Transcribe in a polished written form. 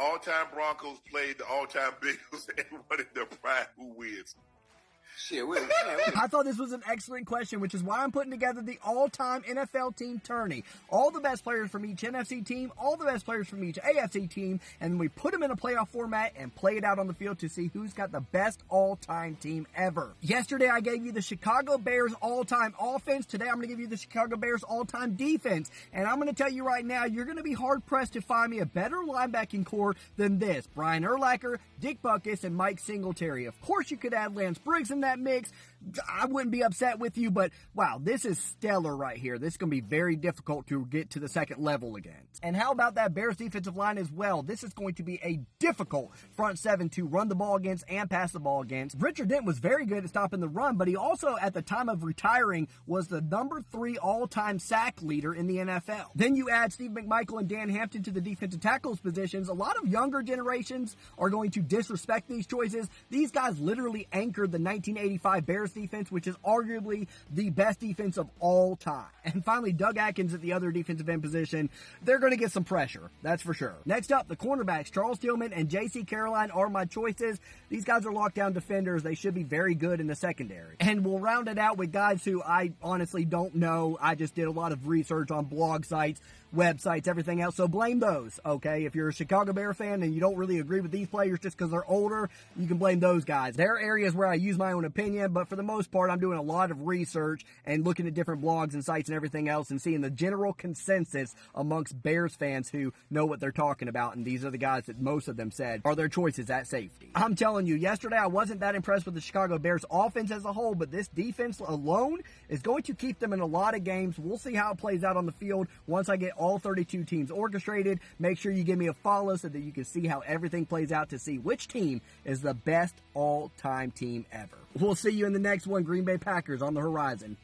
all-time Broncos played the all-time Bills and wanted their pride, who wins? Shit, I thought this was an excellent question, which is why I'm putting together the all-time NFL team tourney. All the best players from each NFC team, all the best players from each AFC team, and we put them in a playoff format and play it out on the field to see who's got the best all-time team ever. Yesterday, I gave you the Chicago Bears all-time offense. Today, I'm going to give you the Chicago Bears all-time defense. And I'm going to tell you right now, you're going to be hard-pressed to find me a better linebacking core than this. Brian Urlacher, Dick Butkus, and Mike Singletary. Of course, you could add Lance Briggs in that mix. I wouldn't be upset with you, but wow, this is stellar right here. This is going to be very difficult to get to the second level again. And how about that Bears defensive line as well? This is going to be a difficult front seven to run the ball against and pass the ball against. Richard Dent was very good at stopping the run, but he also, at the time of retiring, was the number 3 all-time sack leader in the NFL. Then you add Steve McMichael and Dan Hampton to the defensive tackles positions. A lot of younger generations are going to disrespect these choices. These guys literally anchored the 1985 Bears defense, which is arguably the best defense of all time. And finally, Doug Atkins at the other defensive end position. They're going to get some pressure, that's for sure. Next up, the cornerbacks, Charles Tillman and J.C. Caroline are my choices. These guys are lockdown defenders. They should be very good in the secondary. And we'll round it out with guys who I honestly don't know. I just did a lot of research on blog sites, websites, everything else, so blame those, okay? If you're a Chicago Bear fan and you don't really agree with these players just because they're older, you can blame those guys. There are areas where I use my own opinion, but for the most part, I'm doing a lot of research and looking at different blogs and sites and everything else and seeing the general consensus amongst Bears fans who know what they're talking about, and these are the guys that most of them said are their choices at safety. I'm telling you, yesterday I wasn't that impressed with the Chicago Bears offense as a whole, but this defense alone is going to keep them in a lot of games. We'll see how it plays out on the field once I get all 32 teams orchestrated. Make sure you give me a follow so that you can see how everything plays out to see which team is the best all-time team ever. We'll see you in the next one. Green Bay Packers on the horizon.